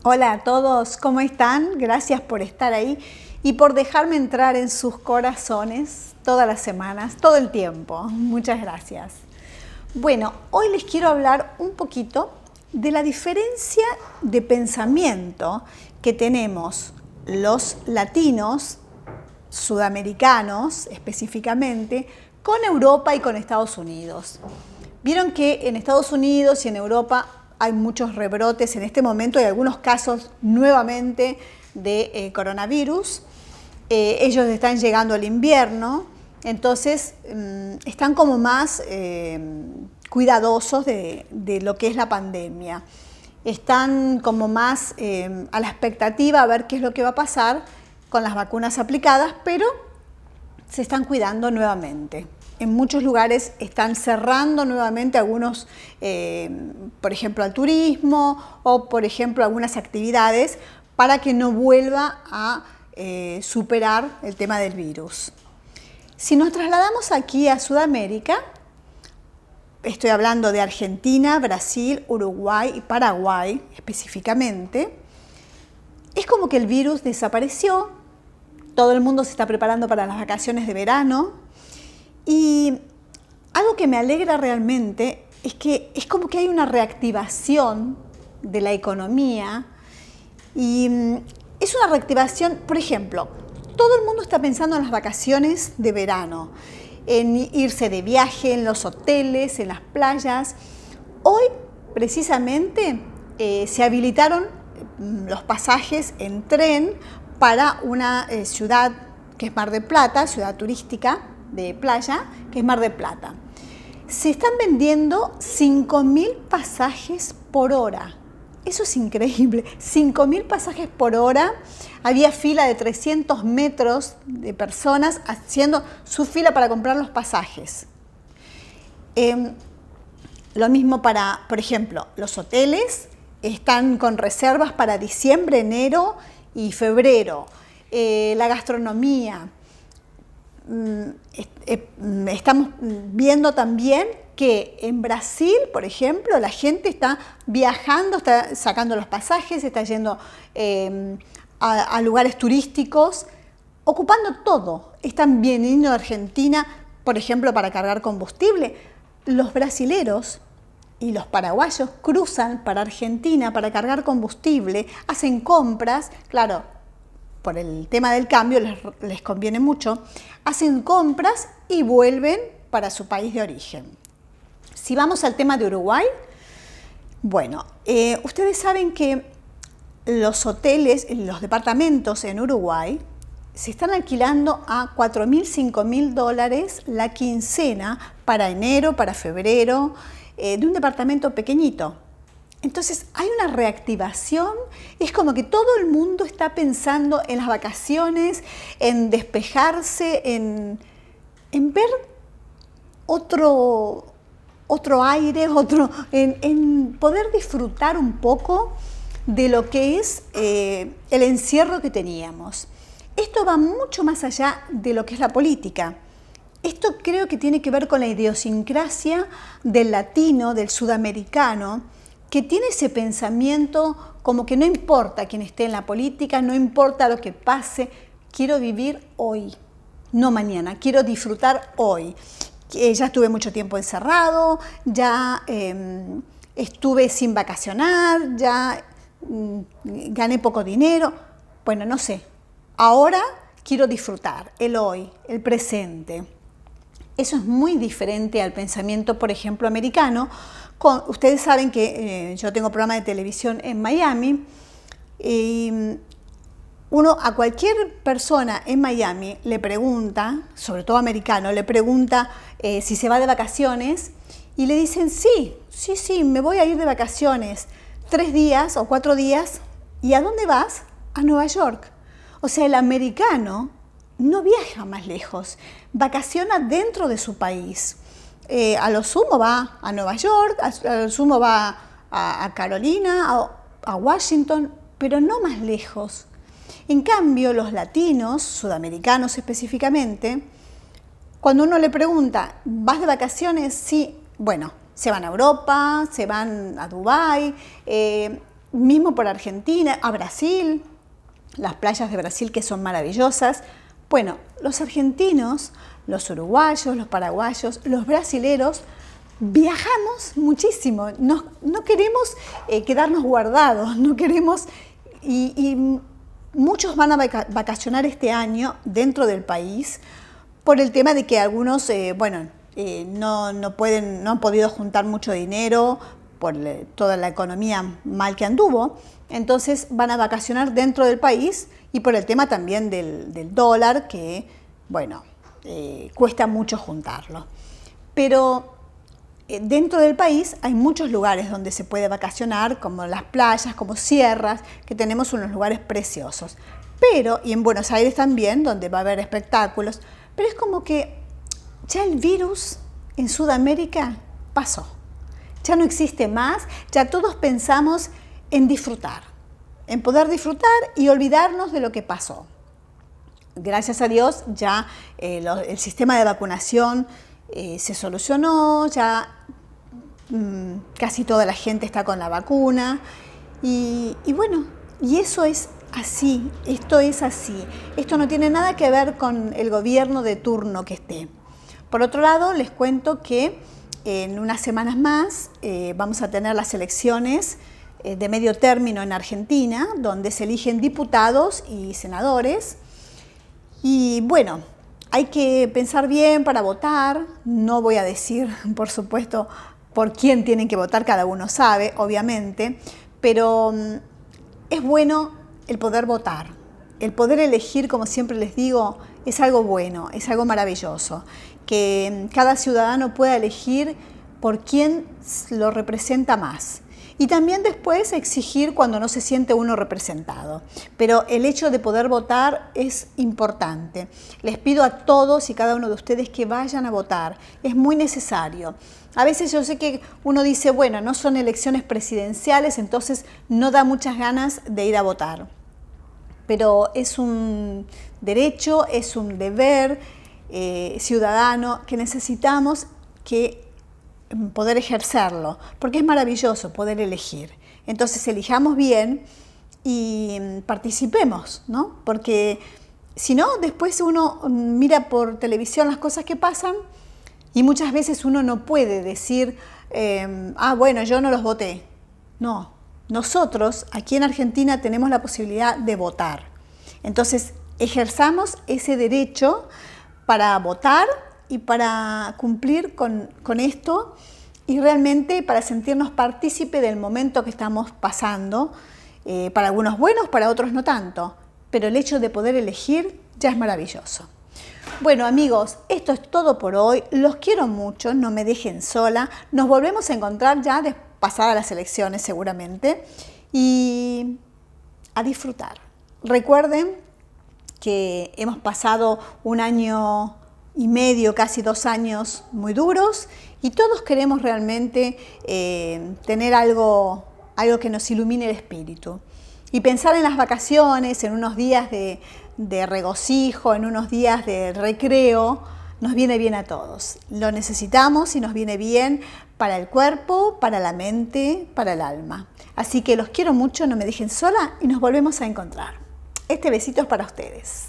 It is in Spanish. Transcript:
Hola a todos, ¿cómo están? Gracias por estar ahí y por dejarme entrar en sus corazones todas las semanas, todo el tiempo. Muchas gracias. Bueno, hoy les quiero hablar un poquito de la diferencia de pensamiento que tenemos los latinos, sudamericanos específicamente, con Europa y con Estados Unidos. Vieron que en Estados Unidos y en Europa hay muchos rebrotes en este momento, hay algunos casos nuevamente de coronavirus. Ellos están llegando al invierno, entonces están como más cuidadosos de lo que es la pandemia. Están como más a la expectativa a ver qué es lo que va a pasar con las vacunas aplicadas, pero se están cuidando nuevamente. En muchos lugares están cerrando nuevamente algunos, por ejemplo, al turismo o, por ejemplo, algunas actividades para que no vuelva a superar el tema del virus. Si nos trasladamos aquí a Sudamérica, estoy hablando de Argentina, Brasil, Uruguay y Paraguay específicamente, es como que el virus desapareció, todo el mundo se está preparando para las vacaciones de verano y algo que me alegra realmente es que es como que hay una reactivación de la economía y es una reactivación, por ejemplo, todo el mundo está pensando en las vacaciones de verano, en irse de viaje, en los hoteles, en las playas. Hoy, precisamente, se habilitaron los pasajes en tren para una ciudad que es Mar del Plata, ciudad turística de playa, que es Mar del Plata. Se están vendiendo 5.000 pasajes por hora. Eso es increíble, 5.000 pasajes por hora. Había fila de 300 metros de personas haciendo su fila para comprar los pasajes. Lo mismo para, por ejemplo, los hoteles están con reservas para diciembre, enero y febrero. La gastronomía. Estamos viendo también que en Brasil, por ejemplo, la gente está viajando, está sacando los pasajes, está yendo a lugares turísticos, ocupando todo. Están viniendo a Argentina, por ejemplo, para cargar combustible. Los brasileros y los paraguayos cruzan para Argentina para cargar combustible, hacen compras, claro, por el tema del cambio les conviene mucho, hacen compras y vuelven para su país de origen. Si vamos al tema de Uruguay, bueno, ustedes saben que los hoteles, los departamentos en Uruguay se están alquilando a $4.000, $5.000 la quincena para enero, para febrero, de un departamento pequeñito. Entonces hay una reactivación, es como que todo el mundo está pensando en las vacaciones, en despejarse, en ver otro aire, en poder disfrutar un poco de lo que es el encierro que teníamos. Esto va mucho más allá de lo que es la política. Esto creo que tiene que ver con la idiosincrasia del latino, del sudamericano, que tiene ese pensamiento como que no importa quién esté en la política, no importa lo que pase, quiero vivir hoy, no mañana, quiero disfrutar hoy. Ya estuve mucho tiempo encerrado, ya estuve sin vacacionar, ya gané poco dinero, bueno, no sé, ahora quiero disfrutar el hoy, el presente. Eso es muy diferente al pensamiento, por ejemplo, americano. Ustedes saben que yo tengo programa de televisión en Miami y uno a cualquier persona en Miami le pregunta, sobre todo americano, le pregunta si se va de vacaciones y le dicen sí, me voy a ir de vacaciones 3 días o 4 días. ¿Y a dónde vas? A Nueva York. O sea, el americano no viaja más lejos, vacaciona dentro de su país. A lo sumo va a Nueva York, a lo sumo va a Carolina, a Washington, pero no más lejos. En cambio, los latinos, sudamericanos específicamente, cuando uno le pregunta, ¿vas de vacaciones? Sí, bueno, se van a Europa, se van a Dubái, mismo por Argentina, a Brasil, las playas de Brasil que son maravillosas. Bueno, los argentinos, los uruguayos, los paraguayos, los brasileros, viajamos muchísimo, no queremos quedarnos guardados, no queremos, y muchos van a vacacionar este año dentro del país por el tema de que algunos, no han podido juntar mucho dinero por toda la economía mal que anduvo, entonces van a vacacionar dentro del país y por el tema también del dólar que, cuesta mucho juntarlo. Pero dentro del país hay muchos lugares donde se puede vacacionar, como las playas, como sierras, que tenemos unos lugares preciosos. Pero, y en Buenos Aires también, donde va a haber espectáculos, pero es como que ya el virus en Sudamérica pasó. Ya no existe más, ya todos pensamos en disfrutar, en poder disfrutar y olvidarnos de lo que pasó. Gracias a Dios ya el sistema de vacunación se solucionó, ya casi toda la gente está con la vacuna y eso es así, esto es así. Esto no tiene nada que ver con el gobierno de turno que esté. Por otro lado, les cuento que en unas semanas más vamos a tener las elecciones de medio término en Argentina, donde se eligen diputados y senadores. Y bueno, hay que pensar bien para votar. No voy a decir, por supuesto, por quién tienen que votar, cada uno sabe, obviamente, pero es bueno el poder votar. El poder elegir, como siempre les digo, es algo bueno, es algo maravilloso. Que cada ciudadano pueda elegir por quién lo representa más. Y también después exigir cuando no se siente uno representado. Pero el hecho de poder votar es importante. Les pido a todos y cada uno de ustedes que vayan a votar. Es muy necesario. A veces yo sé que uno dice, bueno, no son elecciones presidenciales, entonces no da muchas ganas de ir a votar. Pero es un derecho, es un deber ciudadano que necesitamos poder ejercerlo, porque es maravilloso poder elegir. Entonces elijamos bien y participemos, ¿no? Porque si no, después uno mira por televisión las cosas que pasan y muchas veces uno no puede decir, bueno, yo no los voté. No, nosotros aquí en Argentina tenemos la posibilidad de votar. Entonces, ejerzamos ese derecho para votar y para cumplir con esto y realmente para sentirnos partícipe del momento que estamos pasando, para algunos buenos, para otros no tanto, pero el hecho de poder elegir ya es maravilloso. Bueno amigos, esto es todo por hoy, los quiero mucho, no me dejen sola, nos volvemos a encontrar ya pasadas las elecciones seguramente y a disfrutar. Recuerden que hemos pasado un año y medio, casi 2 años muy duros y todos queremos realmente tener algo que nos ilumine el espíritu y pensar en las vacaciones, en unos días de regocijo, en unos días de recreo, nos viene bien a todos. Lo necesitamos y nos viene bien para el cuerpo, para la mente, para el alma. Así que los quiero mucho, no me dejen sola y nos volvemos a encontrar. Este besito es para ustedes.